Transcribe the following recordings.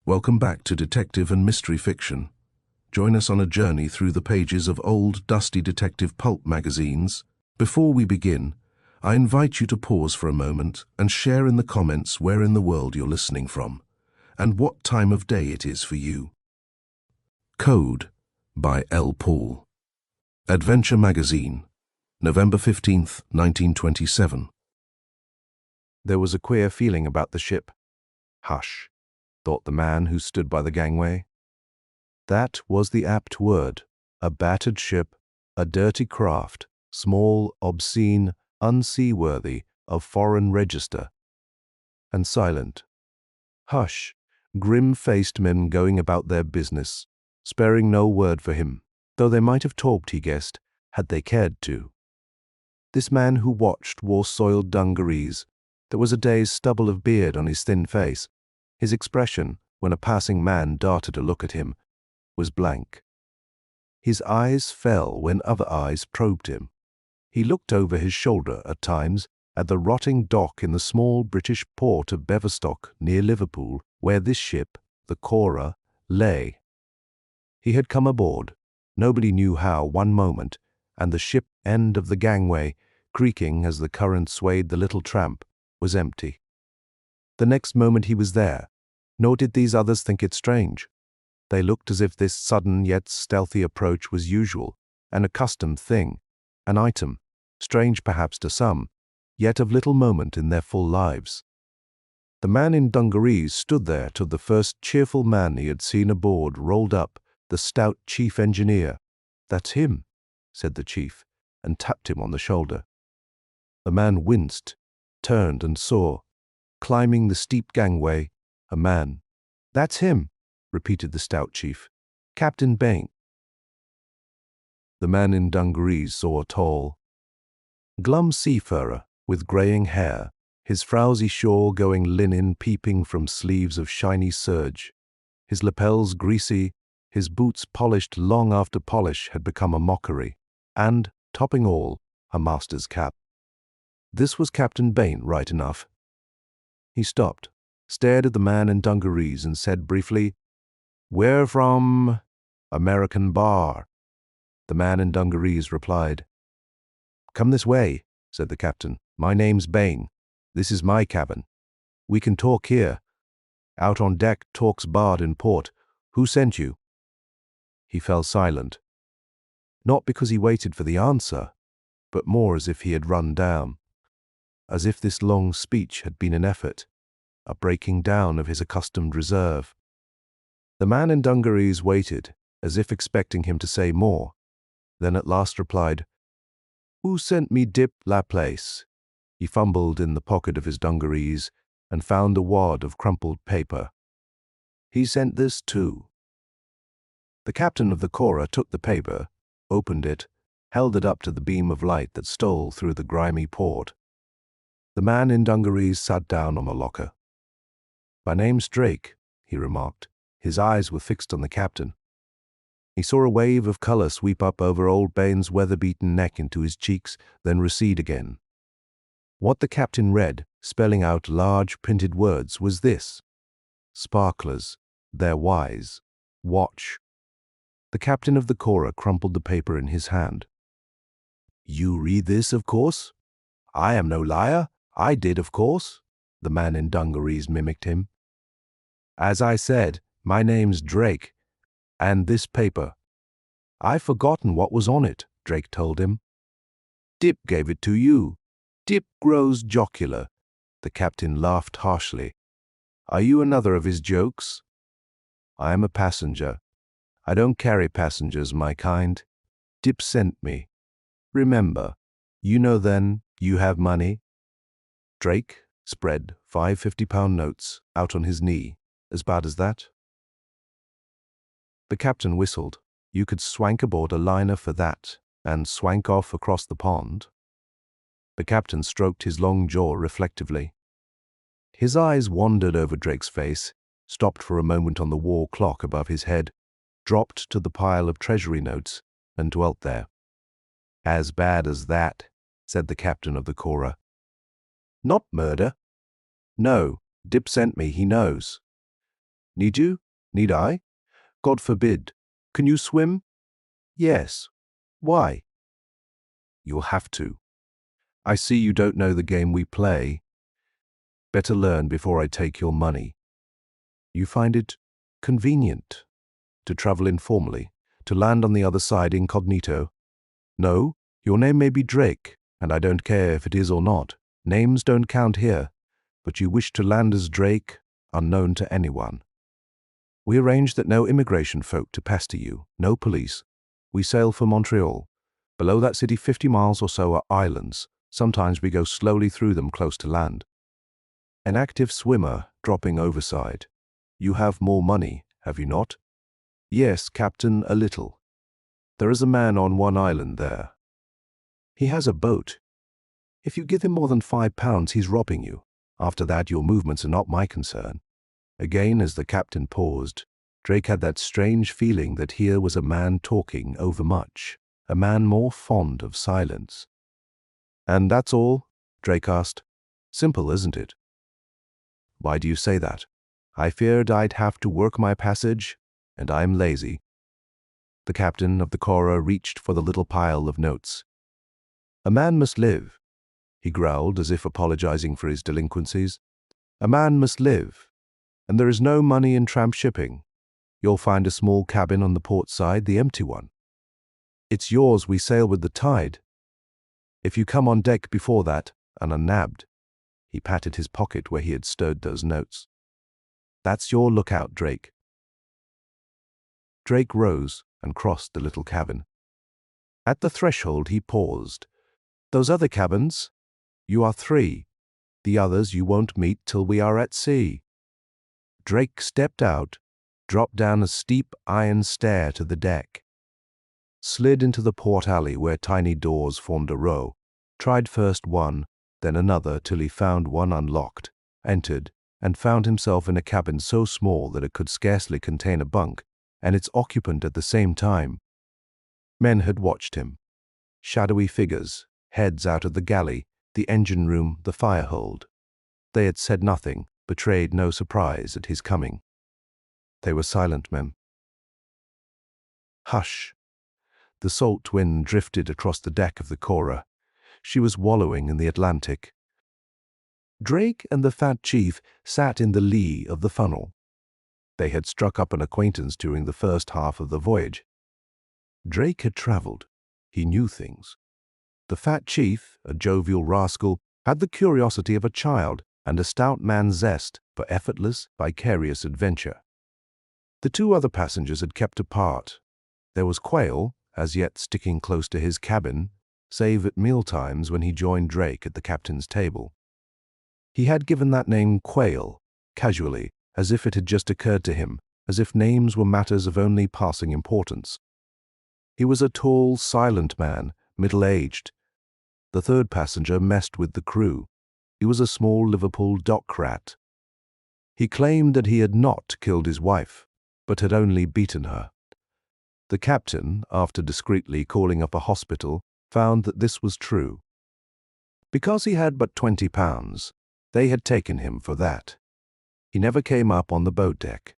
Welcome back to detective and mystery fiction. Join us on a journey through the pages of old, dusty detective pulp magazines. Before we begin, I invite you to pause for a moment and share in the comments where in the world you're listening from, and what time of day it is for you. Code by L. Paul. Adventure Magazine, November 15th, 1927. There was a queer feeling about the ship. Hush, thought the man who stood by the gangway. That was the apt word. A battered ship, a dirty craft, small, obscene, unseaworthy, of foreign register. And silent. Hush, grim-faced men going about their business, sparing no word for him, though they might have talked, he guessed, had they cared to. This man who watched wore soiled dungarees. There was a day's stubble of beard on his thin face. His expression, when a passing man darted a look at him, was blank. His eyes fell when other eyes probed him. He looked over his shoulder at times at the rotting dock in the small British port of Beverstock near Liverpool, where this ship, the Kora, lay. He had come aboard, nobody knew how, one moment, and the ship end of the gangway, creaking as the current swayed the little tramp, was empty. The next moment he was there, nor did these others think it strange. They looked as if this sudden yet stealthy approach was usual, an accustomed thing, an item, strange perhaps to some, yet of little moment in their full lives. The man in dungarees stood there till the first cheerful man he had seen aboard rolled up, the stout chief engineer. "That's him," said the chief, and tapped him on the shoulder. The man winced, turned and saw, climbing the steep gangway, a man. "That's him," repeated the stout chief. "Captain Bane." The man in dungarees saw a tall, glum seafarer with greying hair, his frowsy shore-going linen peeping from sleeves of shiny serge, his lapels greasy, his boots polished long after polish had become a mockery, and, topping all, a master's cap. This was Captain Bane, right enough. He stopped, stared at the man in dungarees, and said briefly, "We're from American Bar." The man in dungarees replied. "Come this way," said the captain. "My name's Bane. This is my cabin. We can talk here. Out on deck talks barred in port. Who sent you?" He fell silent, not because he waited for the answer, but more as if he had run down, as if this long speech had been an effort, a breaking down of his accustomed reserve. The man in dungarees waited, as if expecting him to say more, then at last replied, "Who sent me dip la place?" He fumbled in the pocket of his dungarees and found a wad of crumpled paper. "He sent this too." The captain of the Kora took the paper, opened it, held it up to the beam of light that stole through the grimy port. The man in dungarees sat down on the locker. "My name's Drake," he remarked. His eyes were fixed on the captain. He saw a wave of color sweep up over old Bane's weather-beaten neck into his cheeks, then recede again. What the captain read, spelling out large printed words, was this: "Sparklers, they're wise. Watch." The captain of the Kora crumpled the paper in his hand. "You read this, of course?" "I am no liar. I did, of course," the man in dungarees mimicked him. "As I said, my name's Drake, and this paper." "I've forgotten what was on it," Drake told him. "Dip gave it to you. Dip grows jocular." The captain laughed harshly. "Are you another of his jokes?" "I am a passenger. I don't carry passengers, my kind. Dip sent me. Remember, you know then, you have money." Drake spread 5 50-pound notes out on his knee. "As bad as that?" The captain whistled. "You could swank aboard a liner for that, and swank off across the pond." The captain stroked his long jaw reflectively. His eyes wandered over Drake's face, stopped for a moment on the wall clock above his head, dropped to the pile of treasury notes, and dwelt there. "As bad as that," said the captain of the Kora. "Not murder?" "No, Dip sent me, he knows." Need you? Need I? God forbid. Can you swim? Yes. Why? You'll have to. I see you don't know the game we play. Better learn before I take your money. You find it convenient to travel informally, to land on the other side incognito. No, your name may be Drake, and I don't care if it is or not. Names don't count here, but you wish to land as Drake, unknown to anyone. We arrange that no immigration folk to pester you, no police. We sail for Montreal. Below that city 50 miles or so are islands. Sometimes we go slowly through them close to land. An active swimmer dropping overside. You have more money, have you not? Yes, Captain, a little. There is a man on one island there. He has a boat. If you give him more than £5, he's robbing you. After that, your movements are not my concern. Again, as the captain paused, Drake had that strange feeling that here was a man talking overmuch, a man more fond of silence. And that's all? Drake asked. Simple, isn't it? Why do you say that? I feared I'd have to work my passage, and I'm lazy. The captain of the Kora reached for the little pile of notes. A man must live, he growled as if apologizing for his delinquencies. A man must live, and there is no money in tramp shipping. You'll find a small cabin on the port side, the empty one. It's yours, we sail with the tide. If you come on deck before that, and are nabbed, he patted his pocket where he had stowed those notes. That's your lookout, Drake. Drake rose and crossed the little cabin. At the threshold he paused. Those other cabins? You are 3. The others you won't meet till we are at sea. Drake stepped out, dropped down a steep iron stair to the deck, slid into the port alley where tiny doors formed a row, tried first one, then another till he found one unlocked, entered, and found himself in a cabin so small that it could scarcely contain a bunk, and its occupant at the same time. Men had watched him. Shadowy figures, heads out of the galley, the engine room, the fire hold. They had said nothing, betrayed no surprise at his coming. They were silent men. Hush! The salt wind drifted across the deck of the Kora. She was wallowing in the Atlantic. Drake and the fat chief sat in the lee of the funnel. They had struck up an acquaintance during the first half of the voyage. Drake had traveled. He knew things. The fat chief, a jovial rascal, had the curiosity of a child and a stout man's zest for effortless, vicarious adventure. The 2 other passengers had kept apart. There was Quail, as yet sticking close to his cabin, save at mealtimes when he joined Drake at the captain's table. He had given that name Quail, casually, as if it had just occurred to him, as if names were matters of only passing importance. He was a tall, silent man, middle-aged. The 3rd passenger messed with the crew. He was a small Liverpool dock rat. He claimed that he had not killed his wife, but had only beaten her. The captain, after discreetly calling up a hospital, found that this was true. Because he had but £20, they had taken him for that. He never came up on the boat deck.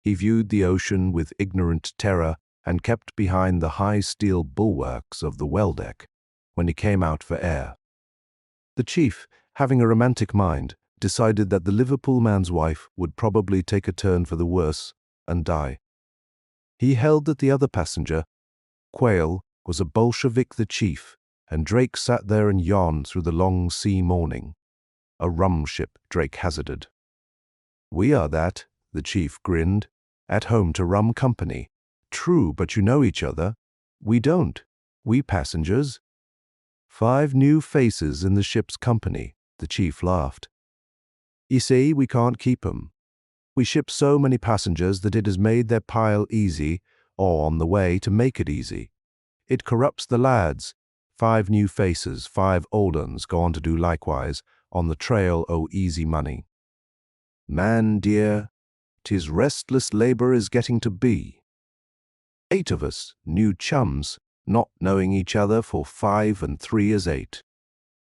He viewed the ocean with ignorant terror and kept behind the high steel bulwarks of the well deck when he came out for air. The chief, having a romantic mind, decided that the Liverpool man's wife would probably take a turn for the worse and die. He held that the other passenger, Quail, was a Bolshevik the chief, and Drake sat there and yawned through the long sea morning. A rum ship, Drake hazarded. We are that, the chief grinned, at home to rum company. True, but you know each other. We don't. We passengers. 5 new faces in the ship's company, the chief laughed. You see, we can't keep 'em. We ship so many passengers that it has made their pile easy, or on the way to make it easy. It corrupts the lads. 5 new faces, 5 old uns go on to do likewise, on the trail o' easy money. Man dear, 'tis restless labor is getting to be. 8 of us, new chums, not knowing each other for 5 and 3 is 8.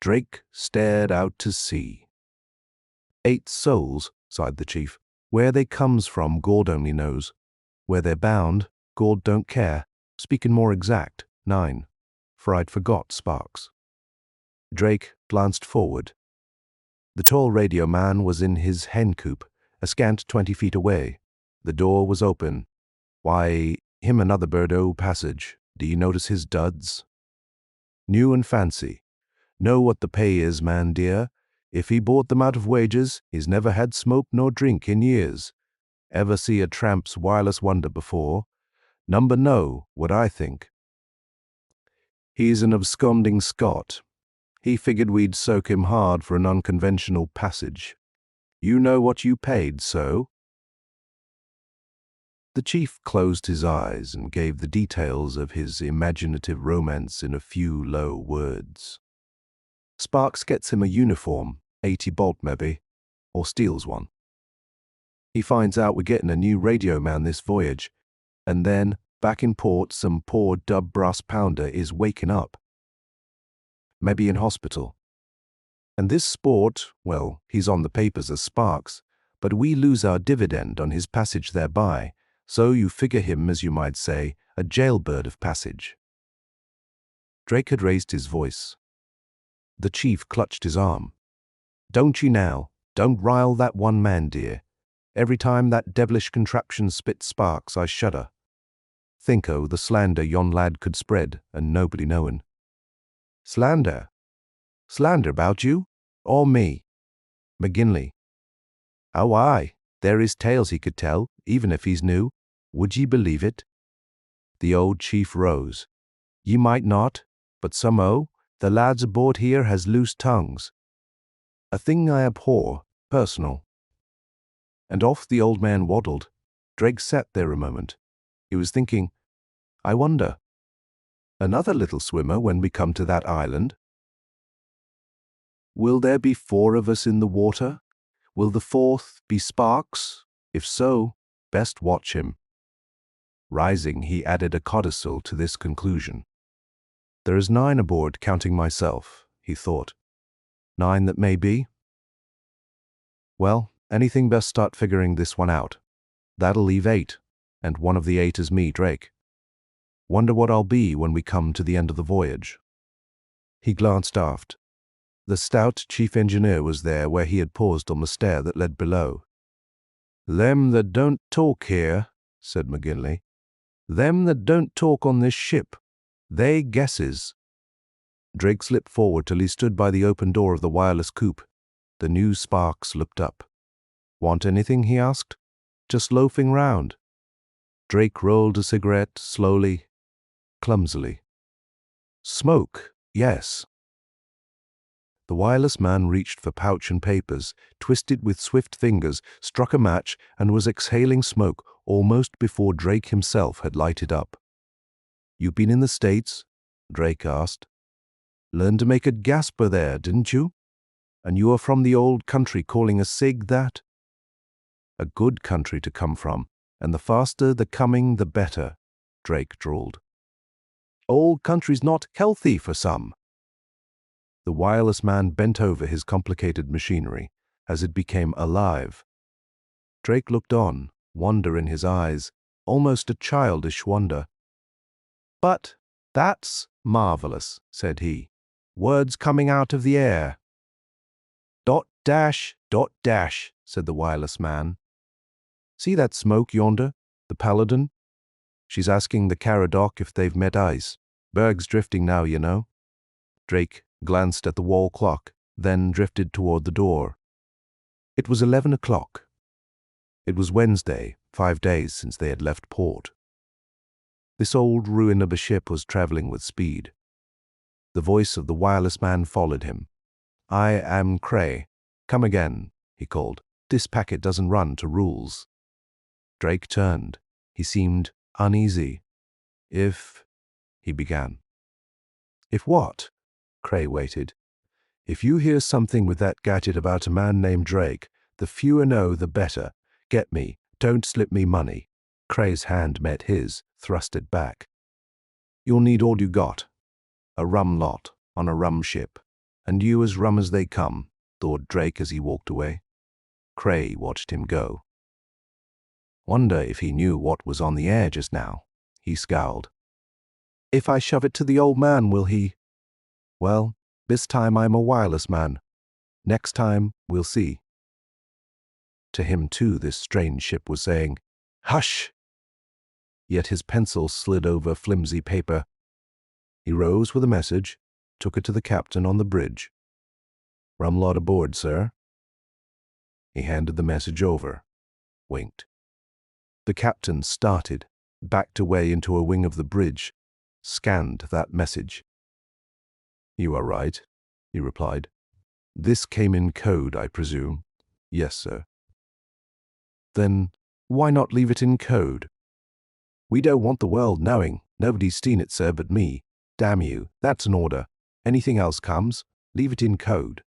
Drake stared out to sea. 8 souls, sighed the chief. Where they comes from, God only knows. Where they're bound, God don't care. Speaking more exact, 9. For I'd forgot Sparks. Drake glanced forward. The tall radio man was in his hen coop, a scant 20 feet away. The door was open. Why, him another birdo passage. Do you notice his duds? New and fancy. Know what the pay is, man dear. If he bought them out of wages, he's never had smoke nor drink in years. Ever see a tramp's wireless wonder before? Number know what I think. He's an absconding Scot. He figured we'd soak him hard for an unconventional passage. You know what you paid, so? The chief closed his eyes and gave the details of his imaginative romance in a few low words. Sparks gets him a uniform, 80 bob maybe, or steals one. He finds out we're getting a new radio man this voyage, and then, back in port, some poor dub brass pounder is waking up. Maybe in hospital. And this sport, well, he's on the papers as Sparks, but we lose our dividend on his passage thereby, so you figure him, as you might say, a jailbird of passage. Drake had raised his voice. The chief clutched his arm. Don't you now, don't rile that one man, dear. Every time that devilish contraption spits sparks, I shudder. Think o' the slander yon lad could spread, and nobody knowin'. Slander? Slander about you? Or me? McGinley. Oh, aye, there is tales he could tell, even if he's new. Would ye believe it? The old chief rose. Ye might not, but somehow the lads aboard here has loose tongues. A thing I abhor, personal. And off the old man waddled. Drake sat there a moment. He was thinking, I wonder. Another little swimmer when we come to that island? Will there be 4 of us in the water? Will the 4th be Sparks? If so, best watch him. Rising, he added a codicil to this conclusion. There is 9 aboard, counting myself, he thought. 9 that may be. Well, anything best start figuring this one out. That'll leave 8, and one of the 8 is me, Drake. Wonder what I'll be when we come to the end of the voyage. He glanced aft. The stout chief engineer was there where he had paused on the stair that led below. Them that don't talk here, said McGinley. Them that don't talk on this ship. They guesses. Drake slipped forward till he stood by the open door of the wireless coop. The new Sparks looked up. Want anything, he asked. Just loafing round. Drake rolled a cigarette slowly, clumsily. Smoke, yes. The wireless man reached for pouch and papers, twisted with swift fingers, struck a match, and was exhaling smoke almost before Drake himself had lighted up. You been in the States? Drake asked. Learned to make a gasper there, didn't you? And you are from the old country calling a cig that? A good country to come from, and the faster the coming the better, Drake drawled. Old country's not healthy for some. The wireless man bent over his complicated machinery as it became alive. Drake looked on, wonder in his eyes, almost a childish wonder. But that's marvelous, said he. Words coming out of the air. Dot dash, said the wireless man. See that smoke yonder, the Paladin? She's asking the Caradoc if they've met ice. Berg's drifting now, you know. Drake glanced at the wall clock, then drifted toward the door. It was 11 o'clock. It was Wednesday, 5 days since they had left port. This old ruin of a ship was traveling with speed. The voice of the wireless man followed him. I am Cray. Come again, he called. This packet doesn't run to rules. Drake turned. He seemed uneasy. If... he began. If what? Cray waited. If you hear something with that gadget about a man named Drake, the fewer know the better. Get me. Don't slip me money. Cray's hand met his, thrusted back. You'll need all you got. A rum lot, on a rum ship. And you as rum as they come, thought Drake as he walked away. Cray watched him go. Wonder if he knew what was on the air just now. He scowled. If I shove it to the old man, will he? Well, this time I'm a wireless man. Next time, we'll see. To him, too, this strange ship was saying, "Hush!" Yet his pencil slid over flimsy paper. He rose with a message, took it to the captain on the bridge. "Rum lot aboard, sir." He handed the message over, winked. The captain started, backed away into a wing of the bridge, scanned that message. "You are right," he replied. "This came in code, I presume?" "Yes, sir." "Then why not leave it in code?" "We don't want the world knowing. Nobody's seen it, sir, but me. Damn you, that's an order. Anything else comes, leave it in code."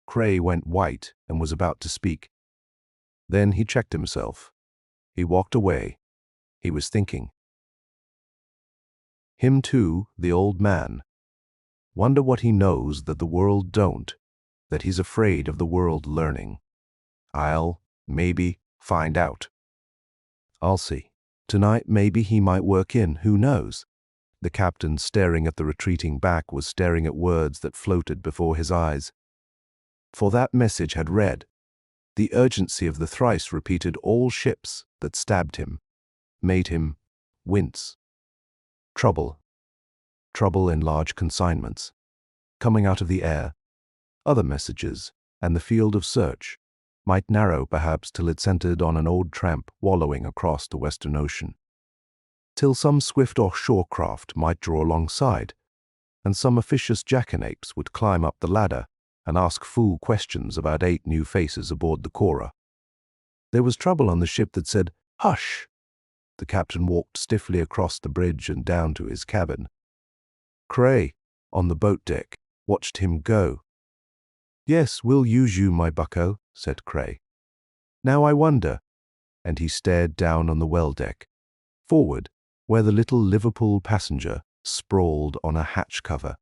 Cray went white and was about to speak. Then he checked himself. He walked away. He was thinking. Him too, the old man. Wonder what he knows that the world don't, that he's afraid of the world learning. I'll, maybe, find out. I'll see. Tonight maybe he might work in, who knows? The captain, staring at the retreating back, was staring at words that floated before his eyes. For that message had read, the urgency of the thrice-repeated all ships that stabbed him, made him wince. Trouble. Trouble in large consignments. Coming out of the air. Other messages, and the field of search, might narrow perhaps till it centered on an old tramp wallowing across the Western Ocean. Till some swift offshore craft might draw alongside, and some officious jackanapes would climb up the ladder and ask fool questions about 8 new faces aboard the Kora. There was trouble on the ship that said, "Hush!" The captain walked stiffly across the bridge and down to his cabin. Cray, on the boat deck, watched him go. "Yes, we'll use you, my bucko," said Cray. "Now I wonder," and he stared down on the well deck, forward, where the little Liverpool passenger sprawled on a hatch cover.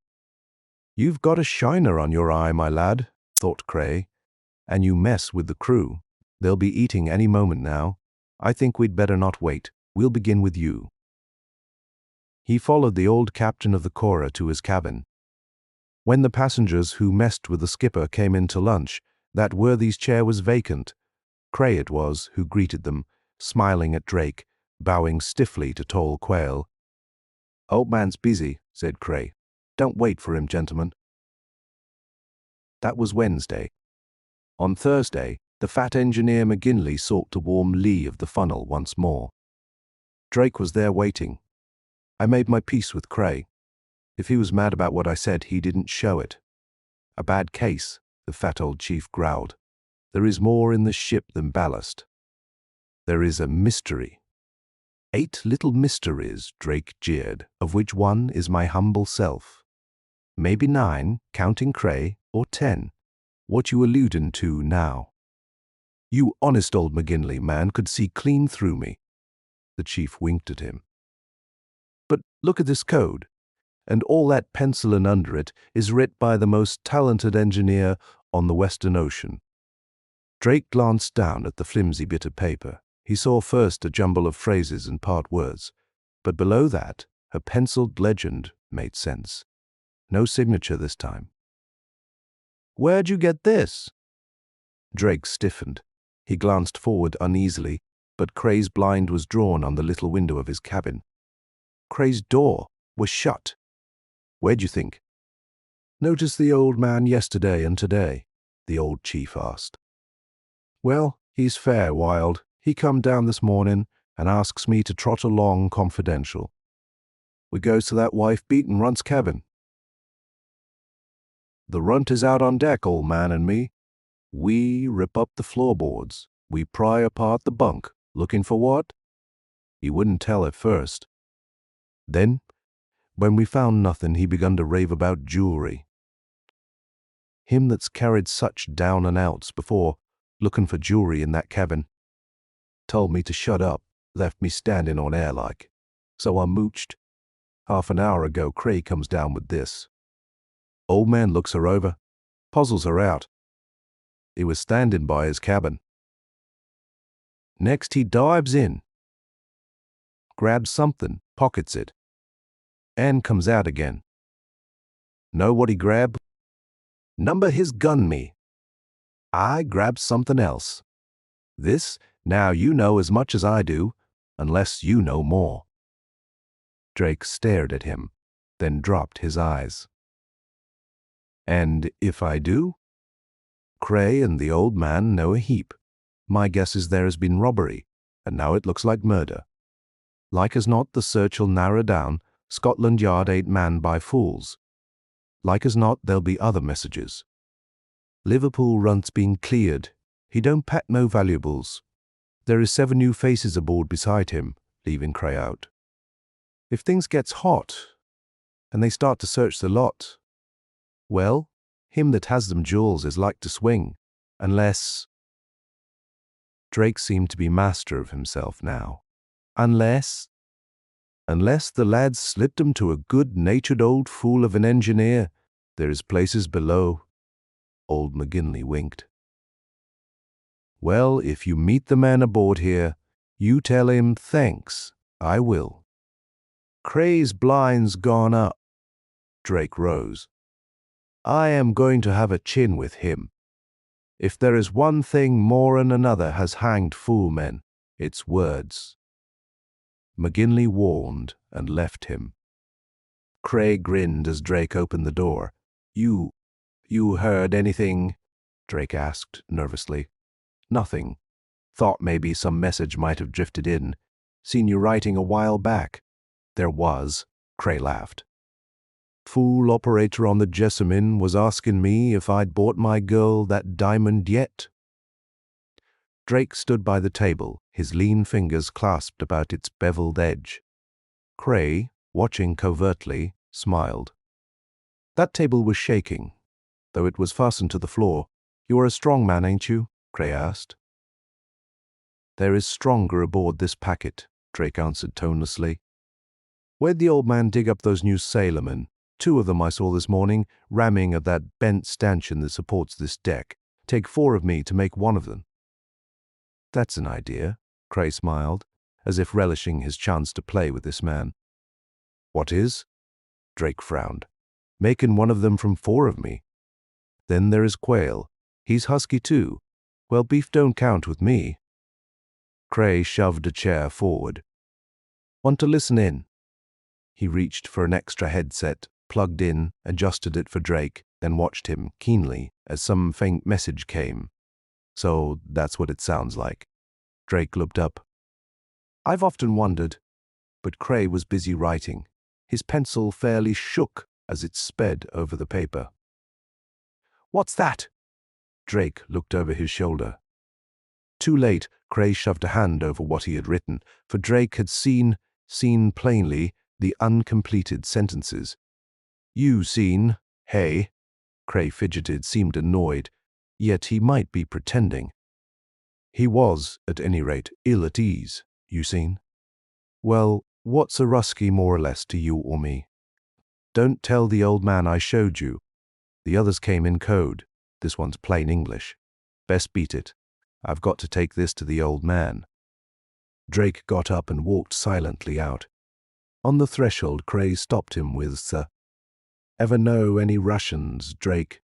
"You've got a shiner on your eye, my lad," thought Cray, "and you mess with the crew. They'll be eating any moment now. I think we'd better not wait. We'll begin with you." He followed the old captain of the Kora to his cabin. When the passengers who messed with the skipper came in to lunch, that worthy's chair was vacant. Cray it was who greeted them, smiling at Drake, bowing stiffly to tall Quayle. "Old man's busy," said Cray. "Don't wait for him, gentlemen." That was Wednesday. On Thursday, the fat engineer McGinley sought the warm lee of the funnel once more. Drake was there waiting. I made my peace with Cray. If he was mad about what I said, he didn't show it. "A bad case," the fat old chief growled. "There is more in the ship than ballast. There is a mystery." 8 little mysteries, Drake jeered, of which one is my humble self. Maybe 9, counting Cray, or 10. What you alludin' to now? You honest old McGinley man could see clean through me. The chief winked at him. "But look at this code. And all that pencilin' under it is writ by the most talented engineer on the Western Ocean." Drake glanced down at the flimsy bit of paper. He saw first a jumble of phrases and part words, but below that, a penciled legend made sense. No signature this time. "Where'd you get this?" Drake stiffened. He glanced forward uneasily, but Cray's blind was drawn on the little window of his cabin. Cray's door was shut. "Where'd you think?" "Noticed the old man yesterday and today?" the old chief asked. "Well, he's fair wild. He come down this morning and asks me to trot along confidential. We goes to that wife-beaten runt's cabin. The runt is out on deck, old man and me. We rip up the floorboards. We pry apart the bunk. Looking for what?" He wouldn't tell at first. Then, when we found nothing, he begun to rave about jewelry. Him that's carried such down and outs before, looking for jewelry in that cabin. Told me to shut up, left me standing on air like. So I mooched. Half an hour ago, Cray comes down with this. Old man looks her over, puzzles her out. He was standing by his cabin. Next he dives in, grabs something, pockets it, and comes out again. Know what he grabbed? Number his gun me. I grabbed something else. This, now you know as much as I do, unless you know more. Drake stared at him, then dropped his eyes. And if I do? Cray and the old man know a heap. My guess is there has been robbery, and now it looks like murder. Like as not, the search'll narrow down. Scotland Yard ain't manned by fools. Like as not, there'll be other messages. Liverpool runt's been cleared. He don't pack no valuables. There is 7 new faces aboard beside him, leaving Cray out. If things gets hot, and they start to search the lot, well, him that has them jewels is like to swing, unless... Drake seemed to be master of himself now. Unless the lads slipped him to a good-natured old fool of an engineer, there is places below. Old McGinley winked. Well, if you meet the man aboard here, you tell him thanks. I will. Cray's blind's gone up. Drake rose. I am going to have a chin with him. If there is one thing more than another has hanged fool men, it's words. McGinley warned and left him. Cray grinned as Drake opened the door. You heard anything? Drake asked nervously. Nothing. Thought maybe some message might have drifted in. Seen you writing a while back. There was. Cray laughed. Fool operator on the Jessamine was asking me if I'd bought my girl that diamond yet. Drake stood by the table, his lean fingers clasped about its beveled edge. Cray, watching covertly, smiled. That table was shaking, though it was fastened to the floor. You are a strong man, ain't you? Cray asked. There is stronger aboard this packet, Drake answered tonelessly. Where'd the old man dig up those new sailormen? 2 of them I saw this morning, ramming at that bent stanchion that supports this deck. Take 4 of me to make 1 of them. That's an idea, Cray smiled, as if relishing his chance to play with this man. What is? Drake frowned. Making 1 of them from 4 of me. Then there is Quail. He's husky too. Well, beef don't count with me. Cray shoved a chair forward. Want to listen in? He reached for an extra headset, plugged in, adjusted it for Drake, then watched him keenly as some faint message came. So that's what it sounds like. Drake looked up. I've often wondered, but Cray was busy writing. His pencil fairly shook as it sped over the paper. What's that? Drake looked over his shoulder. Too late, Cray shoved a hand over what he had written, for Drake had seen plainly, the uncompleted sentences. You seen, hey? Cray fidgeted, seemed annoyed, yet he might be pretending. He was, at any rate, ill at ease, you seen. Well, what's a rusky more or less to you or me? Don't tell the old man I showed you. The others came in code. This one's plain English. Best beat it. I've got to take this to the old man. Drake got up and walked silently out. On the threshold, Cray stopped him with, Ever know any Russians, Drake?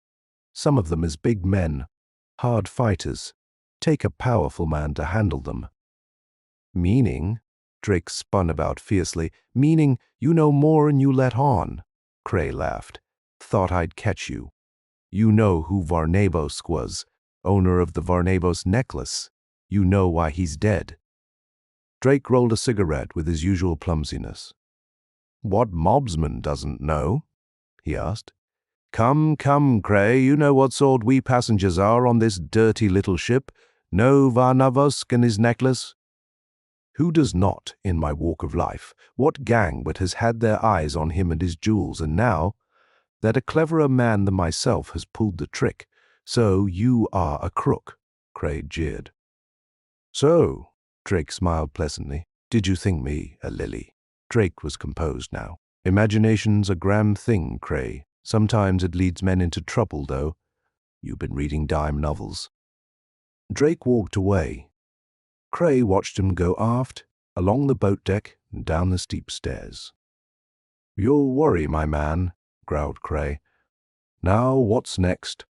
Some of them is big men, hard fighters. Take a powerful man to handle them. Meaning? Drake spun about fiercely. Meaning you know more'n you let on. Cray laughed. Thought I'd catch you. You know who Varnabos was, owner of the Varnabos necklace. You know why he's dead. Drake rolled a cigarette with his usual clumsiness. What mobsman doesn't know? He asked. Come, Cray, you know what sort we passengers are on this dirty little ship. Know Varnavos and his necklace? Who does not, in my walk of life? What gang but has had their eyes on him and his jewels, and now that a cleverer man than myself has pulled the trick, so you are a crook, Cray jeered. So, Drake smiled pleasantly, did you think me a lily? Drake was composed now. Imagination's a grand thing, Cray. Sometimes it leads men into trouble, though. You've been reading dime novels. Drake walked away. Cray watched him go aft, along the boat deck, and down the steep stairs. "You'll worry, my man," growled Cray. "Now, what's next?"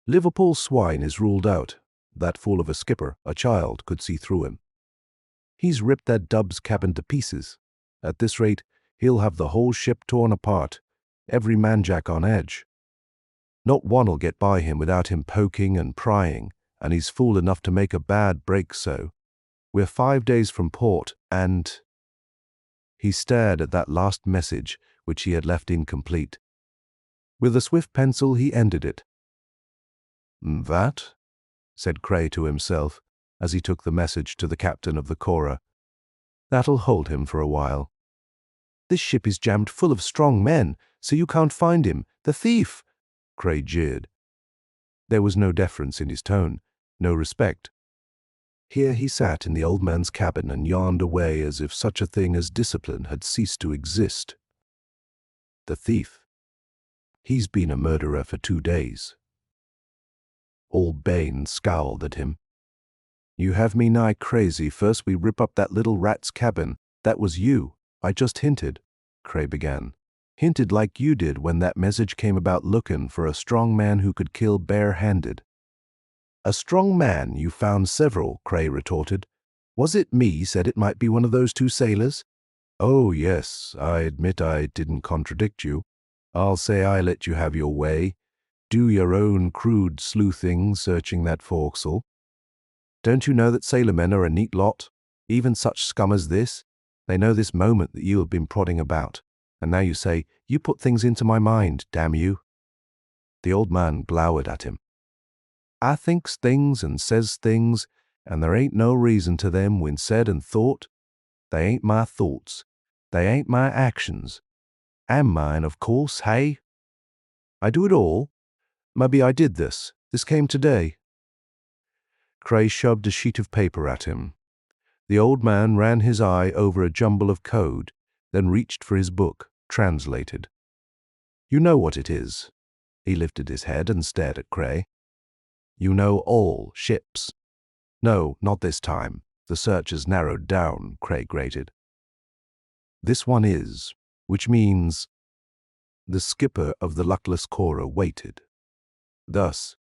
"Liverpool swine is ruled out. That fool of a skipper, a child, could see through him. He's ripped that Dub's cabin to pieces. At this rate, he'll have the whole ship torn apart, every man-jack on edge. Not one'll get by him without him poking and prying, and he's fool enough to make a bad break so. We're 5 days from port, and—" He stared at that last message, which he had left incomplete. With a swift pencil, he ended it. "That?" said Cray to himself, as he took the message to the captain of the Kora. "That'll hold him for a while. This ship is jammed full of strong men, so you can't find him. The thief!" Cray jeered. There was no deference in his tone, no respect. Here he sat in the old man's cabin and yawned away as if such a thing as discipline had ceased to exist. The thief. He's been a murderer for 2 days. Old Bane scowled at him. "You have me nigh crazy. First we rip up that little rat's cabin. That was you. I just hinted," Cray began. "Hinted like you did when that message came about looking for a strong man who could kill bare-handed." "A strong man? You found several," Cray retorted. "Was it me said it might be one of those 2 sailors?" "Oh, yes, I admit I didn't contradict you. I'll say I let you have your way. Do your own crude sleuthing, searching that forecastle. Don't you know that sailormen are a neat lot? Even such scum as this? They know this moment that you have been prodding about. And now you say, 'You put things into my mind, damn you.'" The old man glowered at him. "I thinks things and says things, and there ain't no reason to them when said and thought. They ain't my thoughts. They ain't my actions. And mine, of course, hey? I do it all. Maybe I did this. This came today." Cray shoved a sheet of paper at him. The old man ran his eye over a jumble of code, then reached for his book, translated. "You know what it is." He lifted his head and stared at Cray. "You know all ships." "No, not this time. The search has narrowed down," Cray grated. "This one is, which means—" The skipper of the luckless Kora waited. Thus,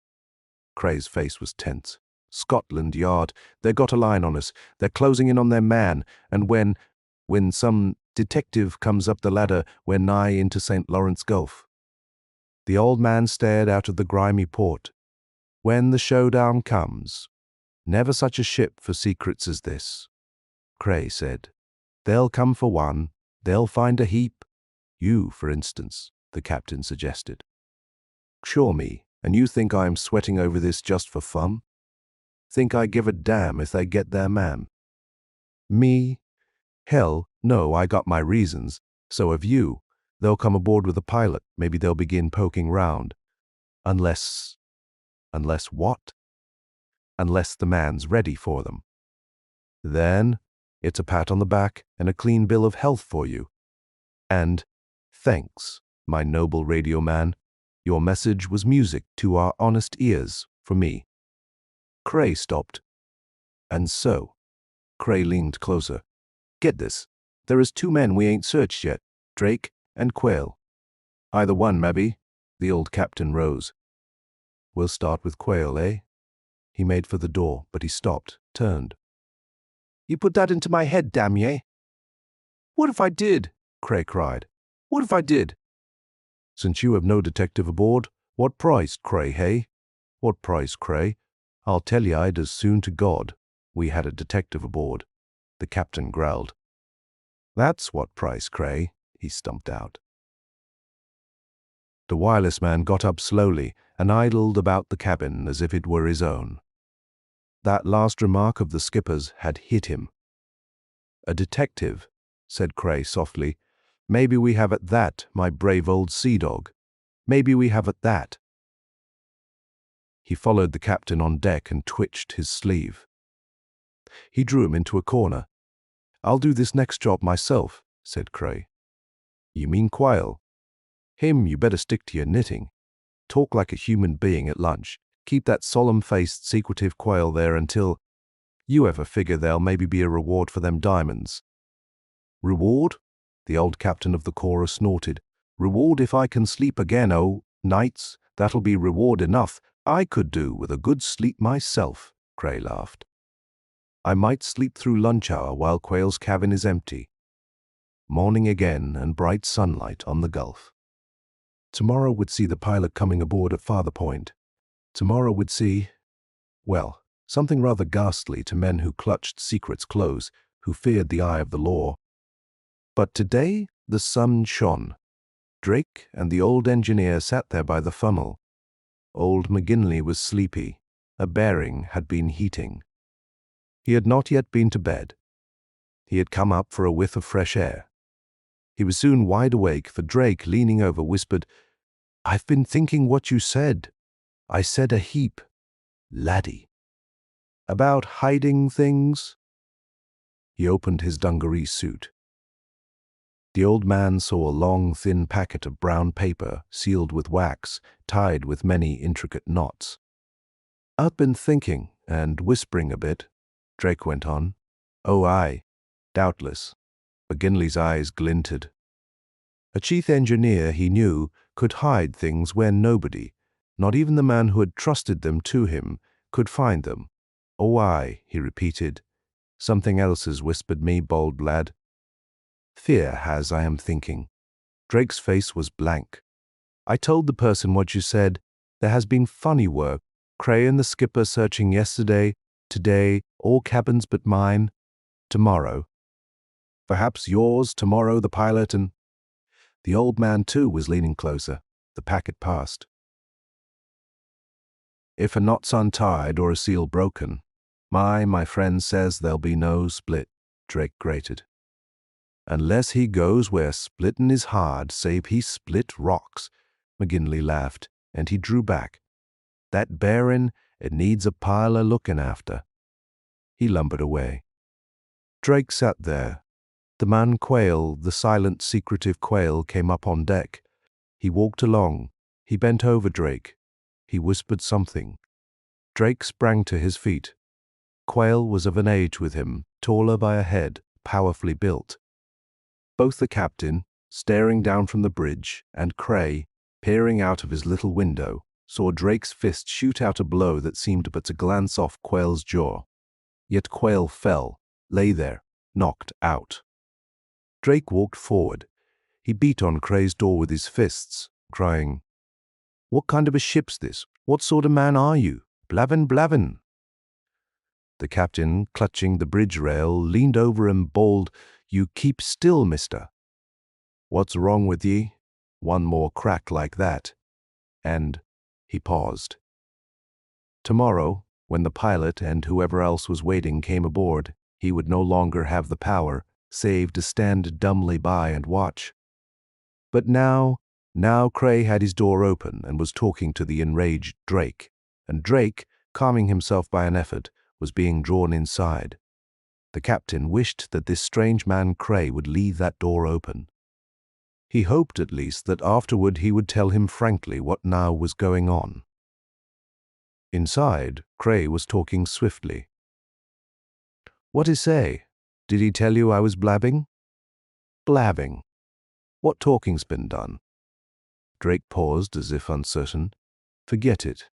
Cray's face was tense. "Scotland Yard, they got a line on us. They're closing in on their man, and when some detective comes up the ladder, we're nigh into St. Lawrence Gulf." The old man stared out of the grimy port. "When the showdown comes, never such a ship for secrets as this," Cray said. "They'll come for one. They'll find a heap. You, for instance," the captain suggested. "Sure me, and you think I'm sweating over this just for fun? Think I give a damn if they get their man? Me? Hell, no, I got my reasons. So have you. They'll come aboard with a pilot. Maybe they'll begin poking round. Unless what? Unless the man's ready for them. Then it's a pat on the back and a clean bill of health for you. And thanks, my noble radio man. Your message was music to our honest ears, for me." Cray stopped. "And so," Cray leaned closer, "get this. There is 2 men we ain't searched yet, Drake and Quayle. Either one, maybe." The old captain rose. "We'll start with Quayle, eh?" He made for the door, but he stopped, turned. "You put that into my head, damn ye." "What if I did?" Cray cried. "What if I did?" "Since you have no detective aboard, what price, Cray, hey? What price, Cray? I'll tell you I'd as soon to God we had a detective aboard," the captain growled. "That's what price, Cray," he stumped out. The wireless man got up slowly and idled about the cabin as if it were his own. That last remark of the skipper's had hit him. "A detective," said Cray softly. "Maybe we have at that, my brave old sea dog. Maybe we have at that." He followed the captain on deck and twitched his sleeve. He drew him into a corner. "I'll do this next job myself," said Cray. "You mean Quayle? Him, you better stick to your knitting. Talk like a human being at lunch. Keep that solemn-faced, secretive Quayle there until—" You ever figure there'll maybe be a reward for them diamonds?" "Reward?" The old captain of the Kora snorted. "Reward if I can sleep again, oh, nights, that'll be reward enough. I could do with a good sleep myself," Cray laughed. "I might sleep through lunch hour while Quayle's cabin is empty." Morning again and bright sunlight on the Gulf. Tomorrow would see the pilot coming aboard at Father Point. Tomorrow would see, well, something rather ghastly to men who clutched secrets close, who feared the eye of the law. But today the sun shone. Drake and the old engineer sat there by the funnel. Old McGinley was sleepy. A bearing had been heating. He had not yet been to bed. He had come up for a whiff of fresh air. He was soon wide awake, for Drake, leaning over, whispered, "I've been thinking what you said. I said a heap, laddie." "About hiding things?" He opened his dungaree suit. The old man saw a long, thin packet of brown paper, sealed with wax, tied with many intricate knots. "I've been thinking, and whispering a bit," Drake went on. "Oh, aye, doubtless." McGinley's eyes glinted. A chief engineer, he knew, could hide things where nobody, not even the man who had trusted them to him, could find them. "Oh, aye," he repeated. "Something else has whispered me, bold lad. Fear has, I am thinking." Drake's face was blank. "I told the person what you said. There has been funny work. Cray and the skipper searching yesterday, today, all cabins but mine. Tomorrow. Perhaps yours, tomorrow the pilot and—" The old man, too, was leaning closer. The packet passed. "If a knot's untied or a seal broken, my friend says there'll be no split," Drake grated. "Unless he goes where splittin' is hard, save he split rocks," McGinley laughed, and he drew back. "That bearin', it needs a pile o' lookin' after." He lumbered away. Drake sat there. The man Quayle, the silent, secretive Quayle, came up on deck. He walked along. He bent over Drake. He whispered something. Drake sprang to his feet. Quayle was of an age with him, taller by a head, powerfully built. Both the captain, staring down from the bridge, and Cray, peering out of his little window, saw Drake's fist shoot out a blow that seemed but to glance off Quayle's jaw. Yet Quayle fell, lay there, knocked out. Drake walked forward. He beat on Cray's door with his fists, crying, "What kind of a ship's this? What sort of man are you? Blavin, blavin." The captain, clutching the bridge rail, leaned over and bawled, "You keep still, mister." "What's wrong with ye? One more crack like that." And he paused. Tomorrow, when the pilot and whoever else was waiting came aboard, he would no longer have the power, save to stand dumbly by and watch. But now Cray had his door open and was talking to the enraged Drake, and Drake, calming himself by an effort, was being drawn inside. The captain wished that this strange man Cray would leave that door open. He hoped at least that afterward he would tell him frankly what now was going on. Inside, Cray was talking swiftly. "What he say? Did he tell you I was blabbing?" "Blabbing. What talking's been done?" Drake paused as if uncertain. "Forget it.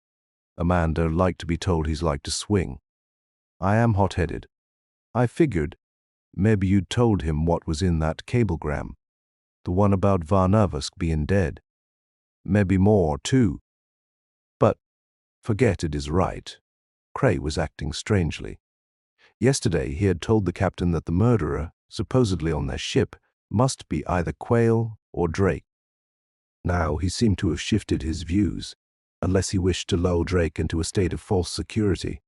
A man don't like to be told he's like to swing. I am hot-headed. I figured maybe you'd told him what was in that cablegram, the one about Varnavsk being dead. Maybe more, too. But forget it is right." Cray was acting strangely. Yesterday he had told the captain that the murderer, supposedly on their ship, must be either Quayle or Drake. Now he seemed to have shifted his views, unless he wished to lull Drake into a state of false security.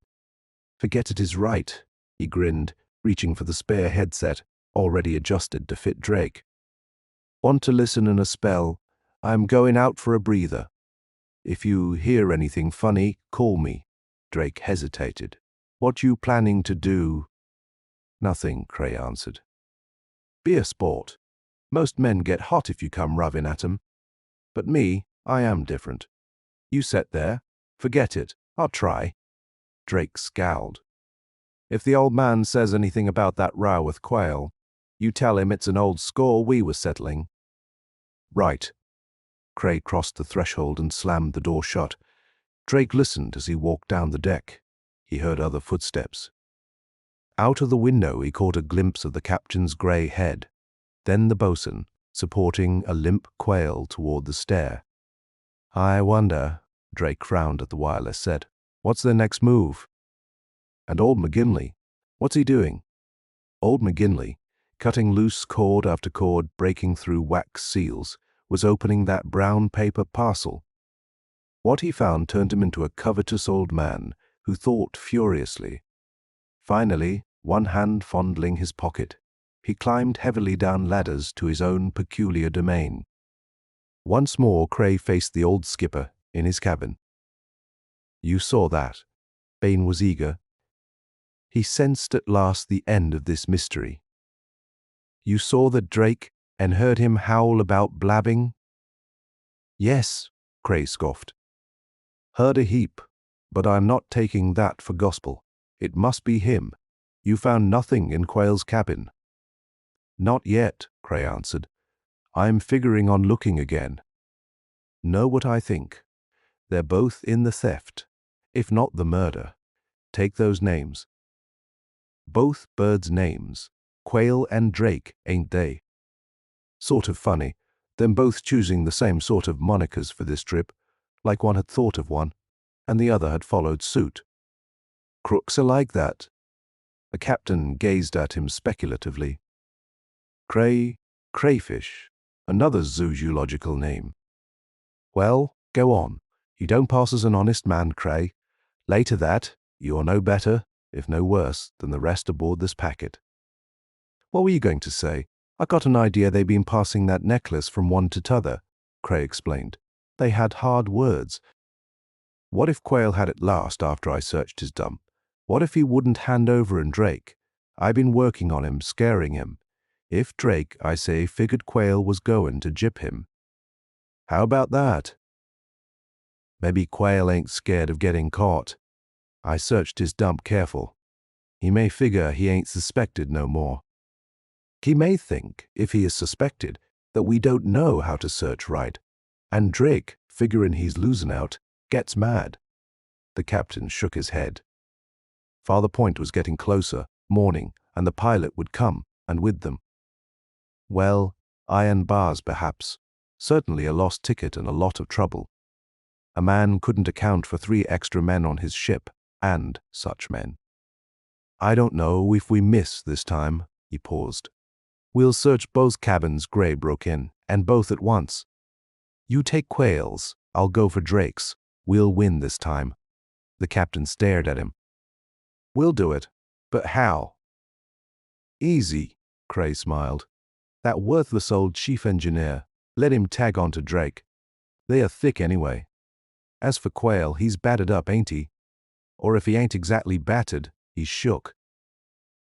"Forget it is right," he grinned, reaching for the spare headset, already adjusted to fit Drake. "Want to listen in a spell? I'm going out for a breather. If you hear anything funny, call me." Drake hesitated. "What you planning to do?" "Nothing," Cray answered. "Be a sport. Most men get hot if you come roving at 'em. But me, I am different. You set there. Forget it. I'll try." Drake scowled. If the old man says anything about that row with Quayle, you tell him it's an old score we were settling." "Right." Cray crossed the threshold and slammed the door shut. Drake listened as he walked down the deck. He heard other footsteps. Out of the window he caught a glimpse of the captain's grey head, then the boatswain, supporting a limp Quayle toward the stair. "I wonder," Drake frowned at the wireless, said, "what's their next move? And old McGinley, what's he doing?" Old McGinley, cutting loose cord after cord, breaking through wax seals, was opening that brown paper parcel. What he found turned him into a covetous old man who thought furiously. Finally, one hand fondling his pocket, he climbed heavily down ladders to his own peculiar domain. Once more Cray faced the old skipper in his cabin. "You saw that?" Bane was eager. He sensed at last the end of this mystery. "You saw that Drake and heard him howl about blabbing?" "Yes," Cray scoffed. "Heard a heap, but I'm not taking that for gospel. It must be him. You found nothing in Quayle's cabin?" "Not yet," Cray answered. "I'm figuring on looking again. Know what I think? They're both in the theft, if not the murder. Take those names." "Both birds' names. Quayle and Drake, ain't they? Sort of funny, them both choosing the same sort of monikers for this trip, like one had thought of one, and the other had followed suit. Crooks are like that." The captain gazed at him speculatively. Crayfish, another zoological name. "Well, go on. You don't pass as an honest man, Cray. Later that, you're no better, if no worse, than the rest aboard this packet." "What were you going to say? I got an idea they've been passing that necklace from one to t'other," Cray explained. "They had hard words. What if Quayle had it last after I searched his dump? What if he wouldn't hand over and Drake? I been working on him, scaring him. If Drake, I say, figured Quayle was going to jip him. How about that? Maybe Quayle ain't scared of getting caught. I searched his dump careful. He may figure he ain't suspected no more. He may think, if he is suspected, that we don't know how to search right, and Drake, figuring he's losing out, gets mad." The captain shook his head. Father Point was getting closer, morning, and the pilot would come, and with them. Well, iron bars perhaps, certainly a lost ticket and a lot of trouble. A man couldn't account for 3 extra men on his ship, and such men. "I don't know if we miss this time," he paused. "We'll search both cabins," Gray broke in, "and both at once. You take Quayle's, I'll go for Drake's. We'll win this time." The captain stared at him. "We'll do it, but how?" "Easy," Cray smiled. "That worthless old chief engineer, let him tag on to Drake. They are thick anyway. As for Quayle, he's battered up, ain't he? Or if he ain't exactly battered, he's shook.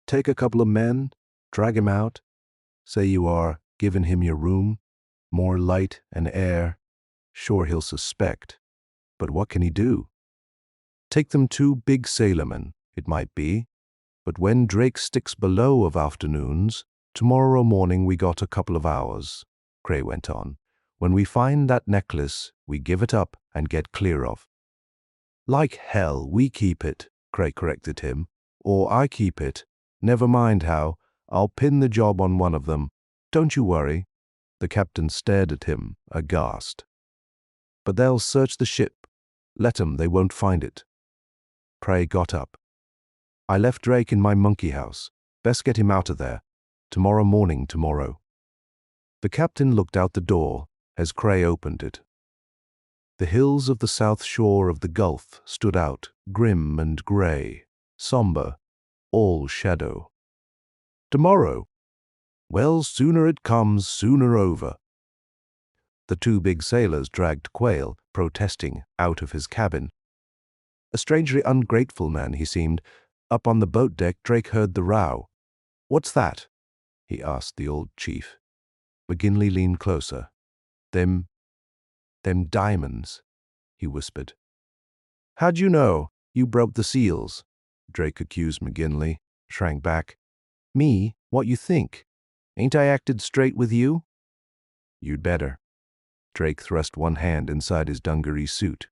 Take a couple of men, drag him out, say you are giving him your room, more light and air. Sure he'll suspect, but what can he do? Take them 2 big sailormen, it might be, but when Drake sticks below of afternoons, tomorrow morning we got a couple of hours," Cray went on. "When we find that necklace, we give it up and get clear of." "Like hell, we keep it," Cray corrected him. "Or I keep it. Never mind how. I'll pin the job on one of them. Don't you worry." The captain stared at him, aghast. "But they'll search the ship. Let 'em, they won't find it." Cray got up. "I left Drake in my monkey house. Best get him out of there. Tomorrow morning, tomorrow." The captain looked out the door as Cray opened it. The hills of the south shore of the Gulf stood out, grim and gray, somber, all shadow. "Tomorrow? Well, sooner it comes, sooner over." The 2 big sailors dragged Quayle, protesting, out of his cabin. A strangely ungrateful man he seemed. Up on the boat deck, Drake heard the row. "What's that?" he asked the old chief. McGinley leaned closer. Them diamonds," he whispered. "How'd you know? You broke the seals." Drake accused McGinley, shrank back. Me? What you think? Ain't I acted straight with you? You'd better. Drake thrust one hand inside his dungaree suit.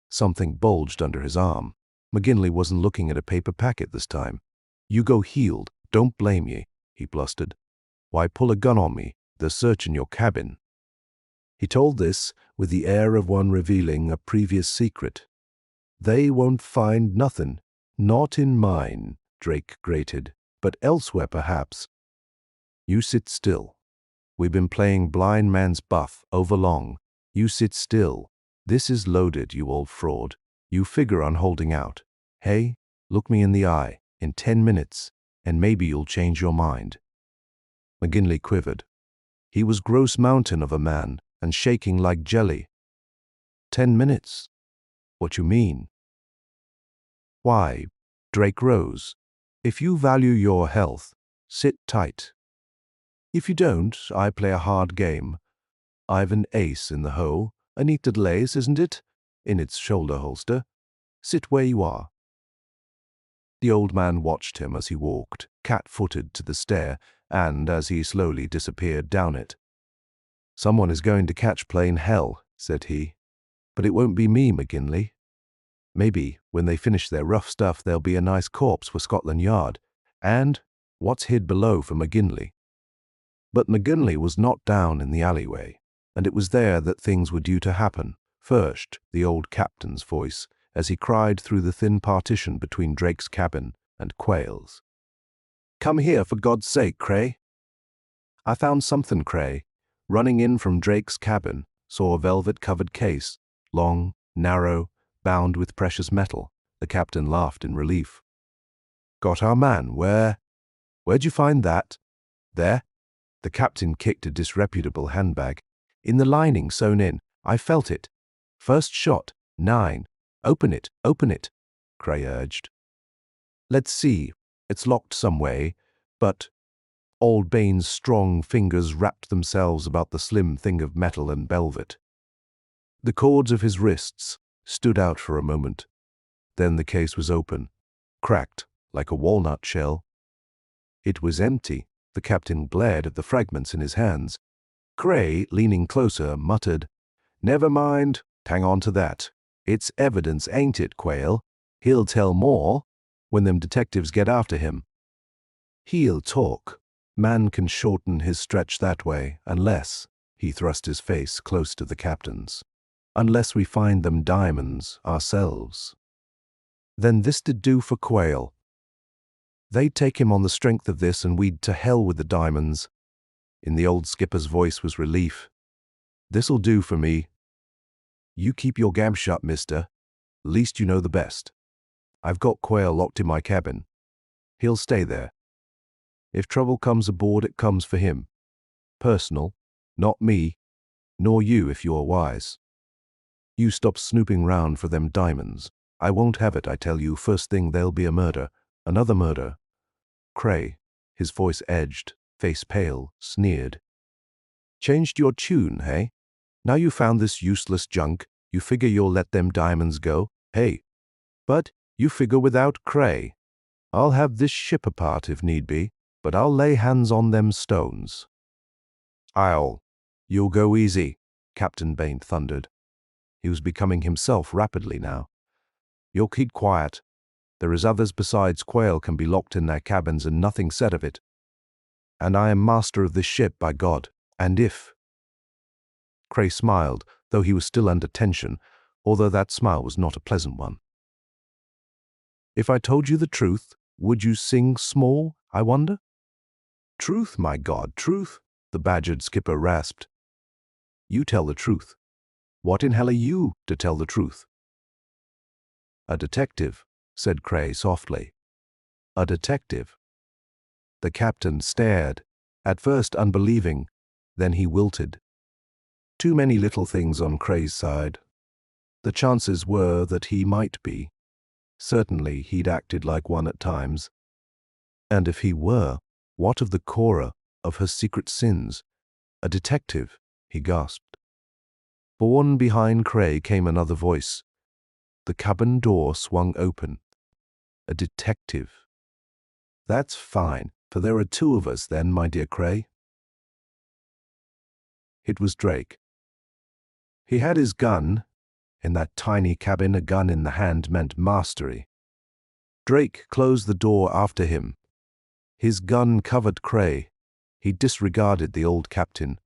Something bulged under his arm. McGinley wasn't looking at a paper packet this time. You go heeled. Don't blame ye, he blustered. Why pull a gun on me? They're searching your cabin. He told this with the air of one revealing a previous secret. They won't find nothing. Not in mine, Drake grated, but elsewhere perhaps. You sit still. We've been playing blind man's buff overlong. You sit still. This is loaded, you old fraud. You figure on holding out. Hey, look me in the eye, in 10 minutes, and maybe you'll change your mind. McGinley quivered. He was gross mountain of a man, and shaking like jelly. 10 minutes? What you mean? Why, Drake rose. If you value your health, sit tight. If you don't, I play a hard game. I've an ace in the hole, a neat lace, isn't it? In its shoulder holster. Sit where you are. The old man watched him as he walked, cat-footed to the stair, and as he slowly disappeared down it. Someone is going to catch plain hell, said he. But it won't be me, McGinley. Maybe, when they finish their rough stuff, there'll be a nice corpse for Scotland Yard, and what's hid below for McGinley. But McGinley was not down in the alleyway, and it was there that things were due to happen. First, the old captain's voice, as he cried through the thin partition between Drake's cabin and Quayle's. Come here, for God's sake, Cray. I found something, Cray. Running in from Drake's cabin, saw a velvet-covered case, long, narrow, bound with precious metal. The captain laughed in relief. Got our man, where'd you find that? There? The captain kicked a disreputable handbag. In the lining sewn in. I felt it. First shot, 9. Open it, Cray urged. Let's see. It's locked some way, but old Bane's strong fingers wrapped themselves about the slim thing of metal and velvet. The cords of his wrists stood out for a moment. Then the case was open, cracked like a walnut shell. It was empty. The captain glared at the fragments in his hands. Cray, leaning closer, muttered, Never mind, hang on to that. It's evidence, ain't it, Quayle? He'll tell more when them detectives get after him. He'll talk. Man can shorten his stretch that way, unless, he thrust his face close to the captain's, unless we find them diamonds ourselves. Then this did do for Quayle. They'd take him on the strength of this, and we'd to hell with the diamonds. In the old skipper's voice was relief. This'll do for me. You keep your gab shut, mister. Least you know the best. I've got Quayle locked in my cabin. He'll stay there. If trouble comes aboard, it comes for him. Personal, not me, nor you if you're wise. You stop snooping round for them diamonds. I won't have it, I tell you. First thing there'll be a murder. Another murder. Cray, his voice edged, face pale, sneered. Changed your tune, hey? Now you found this useless junk, you figure you'll let them diamonds go, hey? But you figure without Cray. I'll have this ship apart if need be, but I'll lay hands on them stones. You'll go easy, Captain Bane thundered. He was becoming himself rapidly now. You'll keep quiet. There is others besides Quayle can be locked in their cabins and nothing said of it. And I am master of this ship, by God, and if... Cray smiled, though he was still under tension, although that smile was not a pleasant one. If I told you the truth, would you sing small, I wonder? Truth, my God, truth, the badgered skipper rasped. You tell the truth. What in hell are you to tell the truth? A detective, said Cray softly. A detective. The captain stared, at first unbelieving, then he wilted. Too many little things on Cray's side. The chances were that he might be. Certainly he'd acted like one at times. And if he were, what of the Kora, of her secret sins? A detective, he gasped. Borne behind Cray came another voice. The cabin door swung open. A detective. That's fine, for there are two of us then, my dear Cray. It was Drake. He had his gun. In that tiny cabin, a gun in the hand meant mastery. Drake closed the door after him. His gun covered Cray. He disregarded the old captain.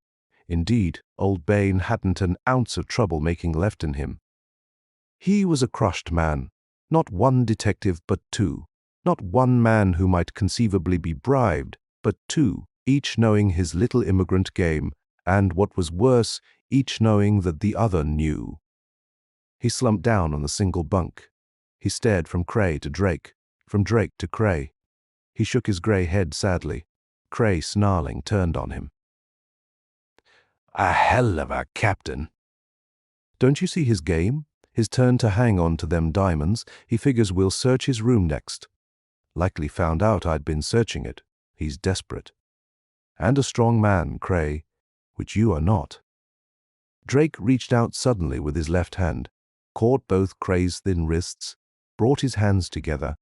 Indeed, old Bane hadn't an ounce of trouble-making left in him. He was a crushed man, not one detective but two, not one man who might conceivably be bribed, but two, each knowing his little immigrant game, and what was worse, each knowing that the other knew. He slumped down on the single bunk. He stared from Cray to Drake, from Drake to Cray. He shook his grey head sadly. Cray, snarling, turned on him. A hell of a captain. Don't you see his game? His turn to hang on to them diamonds. He figures we'll search his room next. Likely found out I'd been searching it. He's desperate. And a strong man, Cray, which you are not. Drake reached out suddenly with his left hand, caught both Cray's thin wrists, brought his hands together.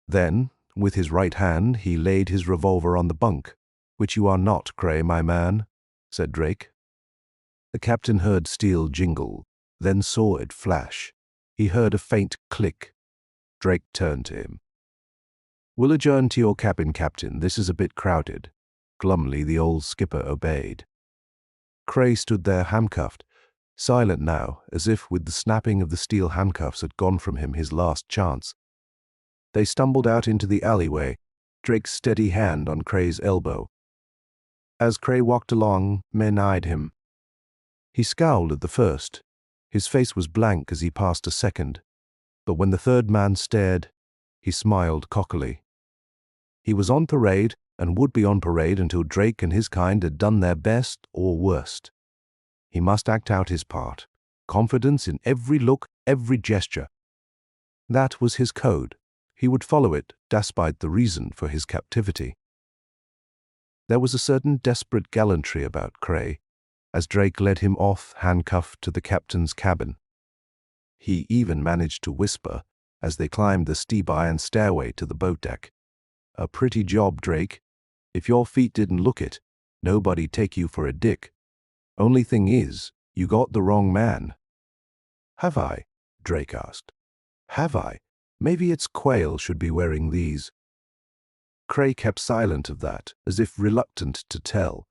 Then, with his right hand, he laid his revolver on the bunk. Which you are not, Cray, my man, said Drake. The captain heard steel jingle, then saw it flash. He heard a faint click. Drake turned to him. We'll adjourn to your cabin, Captain. This is a bit crowded. Glumly, the old skipper obeyed. Cray stood there handcuffed, silent now, as if with the snapping of the steel handcuffs had gone from him his last chance. They stumbled out into the alleyway, Drake's steady hand on Cray's elbow. As Cray walked along, men eyed him. He scowled at the first. His face was blank as he passed a second. But when the third man stared, he smiled cockily. He was on parade and would be on parade until Drake and his kind had done their best or worst. He must act out his part, confidence in every look, every gesture. That was his code. He would follow it, despite the reason for his captivity. There was a certain desperate gallantry about Cray, as Drake led him off, handcuffed, to the captain's cabin. He even managed to whisper, as they climbed the steep iron stairway to the boat deck, "A pretty job, Drake. If your feet didn't look it, nobody'd take you for a dick. Only thing is, you got the wrong man." "Have I?" Drake asked. "Have I? Maybe it's Quail should be wearing these." Cray kept silent of that, as if reluctant to tell,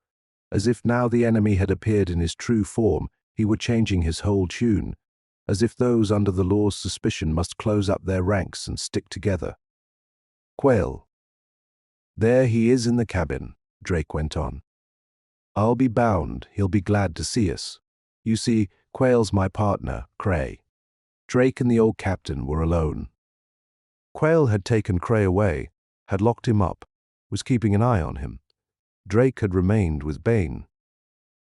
as if now the enemy had appeared in his true form, he were changing his whole tune, as if those under the law's suspicion must close up their ranks and stick together. "Quail. There he is in the cabin," Drake went on. "I'll be bound he'll be glad to see us. You see, Quail's my partner, Cray." Drake and the old captain were alone. Quail had taken Cray away, had locked him up, was keeping an eye on him. Drake had remained with Bane.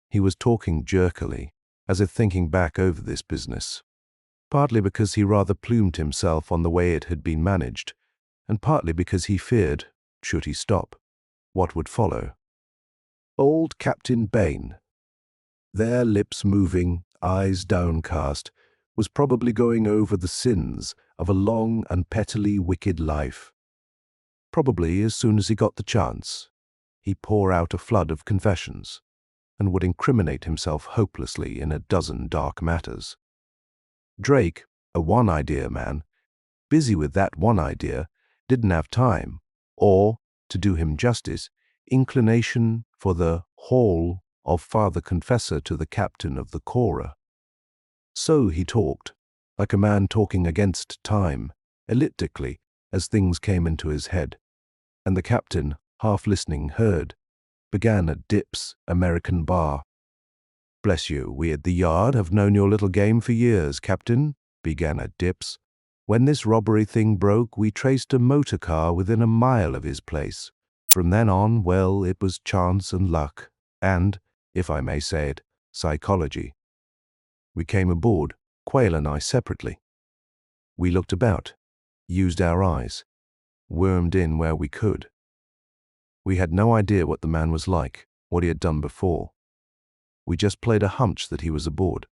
He was talking jerkily, as if thinking back over this business, partly because he rather plumed himself on the way it had been managed, and partly because he feared, should he stop, what would follow. Old Captain Bane, their lips moving, eyes downcast, was probably going over the sins of a long and pettily wicked life. Probably, as soon as he got the chance, he'd pour out a flood of confessions, and would incriminate himself hopelessly in a dozen dark matters. Drake, a one-idea man, busy with that one idea, didn't have time, or, to do him justice, inclination for the haul of father confessor to the captain of the Kora. So he talked, like a man talking against time, elliptically, as things came into his head, and the captain, half listening, heard, began at Dip's American bar. "Bless you, we at the Yard have known your little game for years, Captain," began at Dip's. "When this robbery thing broke, we traced a motor car within a mile of his place. From then on, well, it was chance and luck, and, if I may say it, psychology. We came aboard, Quail and I separately. We looked about, used our eyes, wormed in where we could. We had no idea what the man was like, what he had done before. We just played a hunch that he was aboard.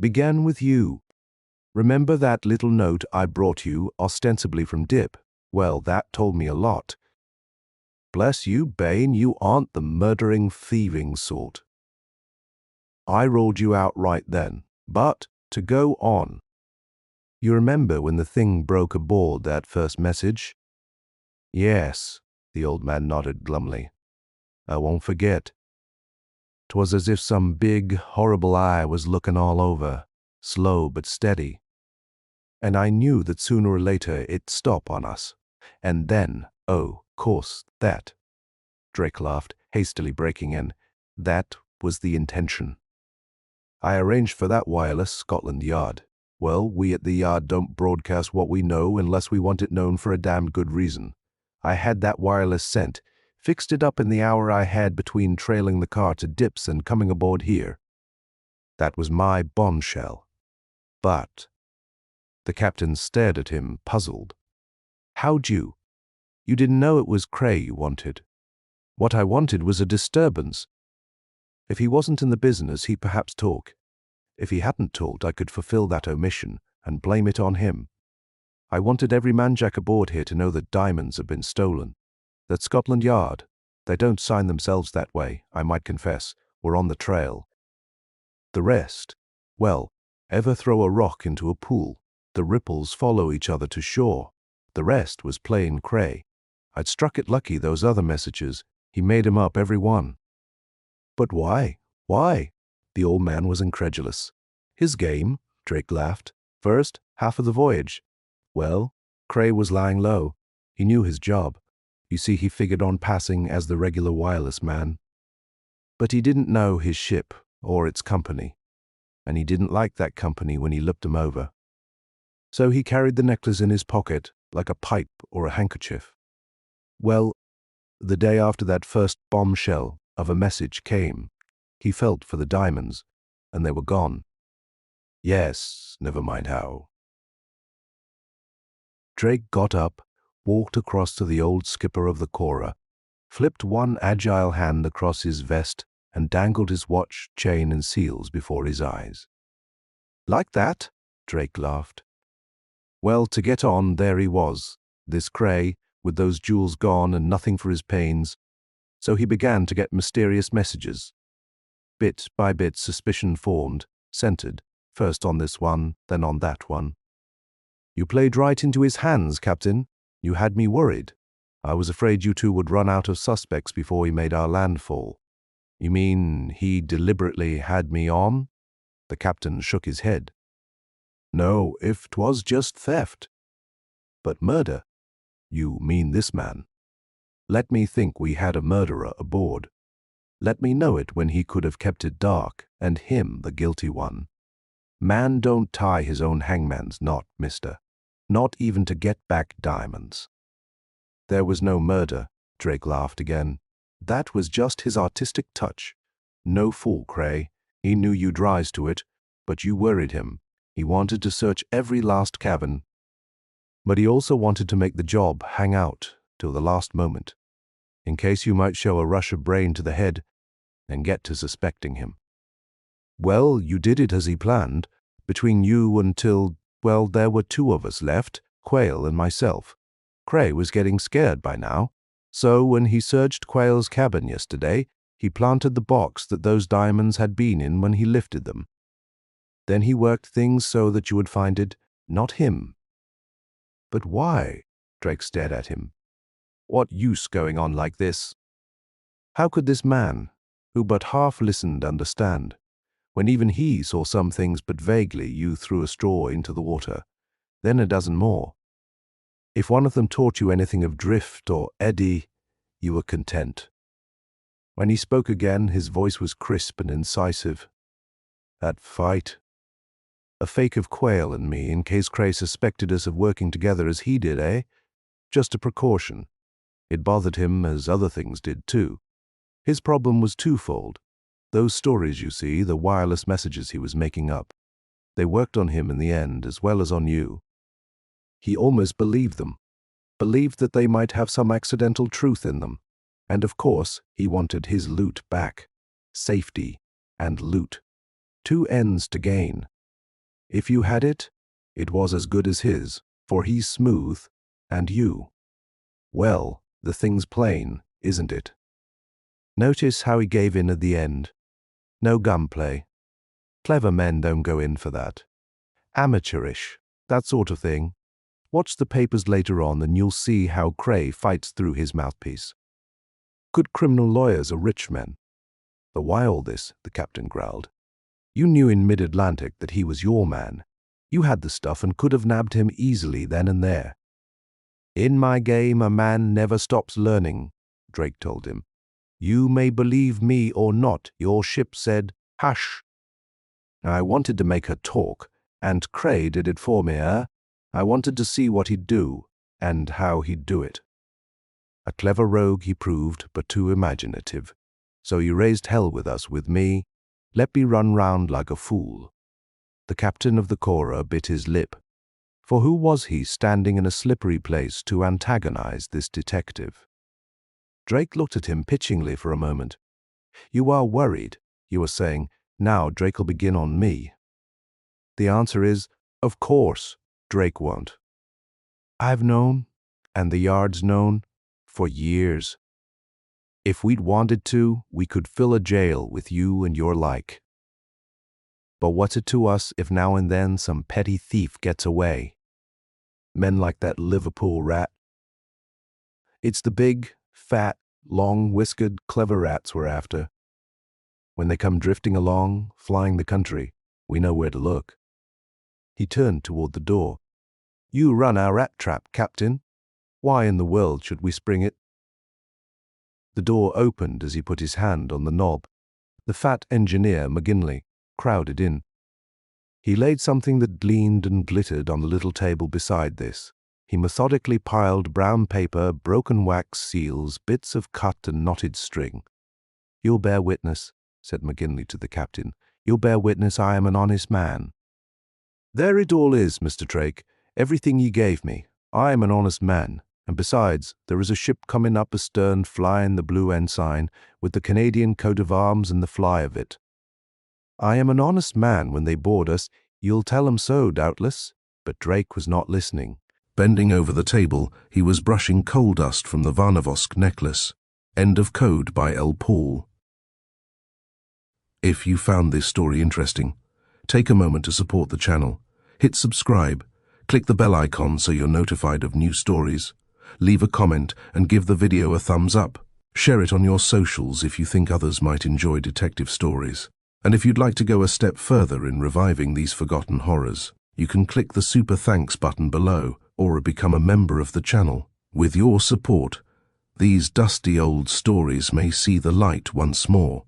Began with you. Remember that little note I brought you, ostensibly from Dip? Well, that told me a lot. Bless you, Bane, you aren't the murdering, thieving sort. I rolled you out right then. But, to go on. You remember when the thing broke aboard that first message? Yes, the old man nodded glumly. I won't forget. 'Twas as if some big, horrible eye was looking all over, slow but steady. And I knew that sooner or later it'd stop on us. And then, oh, course, that. Drake laughed, hastily breaking in. That was the intention. I arranged for that wireless, Scotland Yard. Well, we at the Yard don't broadcast what we know unless we want it known for a damned good reason. I had that wireless sent, fixed it up in the hour I had between trailing the car to Dip's and coming aboard here. That was my bombshell. But the captain stared at him, puzzled. How'd you? You didn't know it was Cray you wanted. What I wanted was a disturbance. If he wasn't in the business, he'd perhaps talk. If he hadn't talked, I could fulfill that omission and blame it on him. I wanted every manjack aboard here to know that diamonds have been stolen. That Scotland Yard, they don't sign themselves that way, I might confess, were on the trail. The rest, well, ever throw a rock into a pool, the ripples follow each other to shore. The rest was plain Cray. I'd struck it lucky those other messages. He made 'em up, every one. But why? Why? The old man was incredulous. His game, Drake laughed. First, half of the voyage. Well, Cray was lying low. He knew his job. You see, he figured on passing as the regular wireless man. But he didn't know his ship or its company. And he didn't like that company when he looked 'em over. So he carried the necklace in his pocket like a pipe or a handkerchief. Well, the day after that first bombshell of a message came, he felt for the diamonds, and they were gone. Yes, never mind how. Drake got up, walked across to the old skipper of the Kora, flipped one agile hand across his vest, and dangled his watch, chain, and seals before his eyes. Like that? Drake laughed. Well, to get on, there he was, this Cray, with those jewels gone and nothing for his pains. So he began to get mysterious messages. Bit by bit, suspicion formed, centered, first on this one, then on that one. You played right into his hands, Captain. You had me worried. I was afraid you two would run out of suspects before we made our landfall. You mean he deliberately had me on? The captain shook his head. No, if 'twas just theft. But murder? You mean this man? Let me think we had a murderer aboard. Let me know it when he could have kept it dark, and him the guilty one. Man don't tie his own hangman's knot, mister. Not even to get back diamonds. There was no murder, Drake laughed again. That was just his artistic touch. No fool, Cray. He knew you'd rise to it, but you worried him. He wanted to search every last cabin. But he also wanted to make the job hang out till the last moment, in case you might show a rush of brain to the head and get to suspecting him. Well, you did it as he planned. Between you until, well, there were two of us left, Quayle and myself. Cray was getting scared by now, so when he searched Quayle's cabin yesterday, he planted the box that those diamonds had been in when he lifted them. Then he worked things so that you would find it, not him. But why? Drake stared at him. What use going on like this? How could this man, who but half listened, understand, when even he saw some things but vaguely? You threw a straw into the water, then a dozen more. If one of them taught you anything of drift or eddy, you were content. When he spoke again, his voice was crisp and incisive. That fight. A fake of Quayle and me, in case Cray suspected us of working together as he did, eh? Just a precaution. It bothered him as other things did too. His problem was twofold. Those stories, you see, the wireless messages he was making up. They worked on him in the end, as well as on you. He almost believed them. Believed that they might have some accidental truth in them. And of course, he wanted his loot back. Safety and loot. Two ends to gain. If you had it, It was as good as his, for he's smooth, and you. Well, the thing's plain, isn't it? Notice how he gave in at the end. No gunplay. Clever men don't go in for that. Amateurish, that sort of thing. Watch the papers later on and you'll see how Cray fights through his mouthpiece. Good criminal lawyers are rich men. But why all this? The captain growled. You knew in mid-Atlantic that he was your man. You had the stuff and could have nabbed him easily then and there. In my game, a man never stops learning, Drake told him. You may believe me or not, your ship said, hush. I wanted to make her talk, and Cray did it for me, eh? I wanted to see what he'd do, and how he'd do it. A clever rogue he proved, but too imaginative. So you raised hell with us, with me. Let me run round like a fool. The captain of the Kora bit his lip. For who was he standing in a slippery place to antagonize this detective? Drake looked at him pitchingly for a moment. You are worried. You are saying, now Drake'll begin on me. The answer is, of course, Drake won't. I've known, and the Yard's known, for years. If we'd wanted to, we could fill a jail with you and your like. But what's it to us if now and then some petty thief gets away? Men like that Liverpool rat. It's the big, fat, long-whiskered, clever rats we're after. When they come drifting along, flying the country, we know where to look. He turned toward the door. You run our rat trap, Captain. Why in the world should we spring it? The door opened as he put his hand on the knob. The fat engineer, McGinley, crowded in. He laid something that gleamed and glittered on the little table beside this. He methodically piled brown paper, broken wax seals, bits of cut and knotted string. You'll bear witness, said McGinley to the captain. You'll bear witness I am an honest man. There it all is, Mr. Drake. Everything ye gave me. I am an honest man. And besides, there is a ship coming up astern flying the blue ensign, with the Canadian coat of arms and the fly of it. I am an honest man when they board us. You'll tell 'em so, doubtless. But Drake was not listening. Bending over the table, he was brushing coal dust from the Varnavosk necklace. End of code by L. Paul. If you found this story interesting, take a moment to support the channel. Hit subscribe, click the bell icon so you're notified of new stories. Leave a comment and give the video a thumbs up. Share it on your socials if you think others might enjoy detective stories. And if you'd like to go a step further in reviving these forgotten horrors, you can click the super thanks button below or become a member of the channel. With your support, these dusty old stories may see the light once more.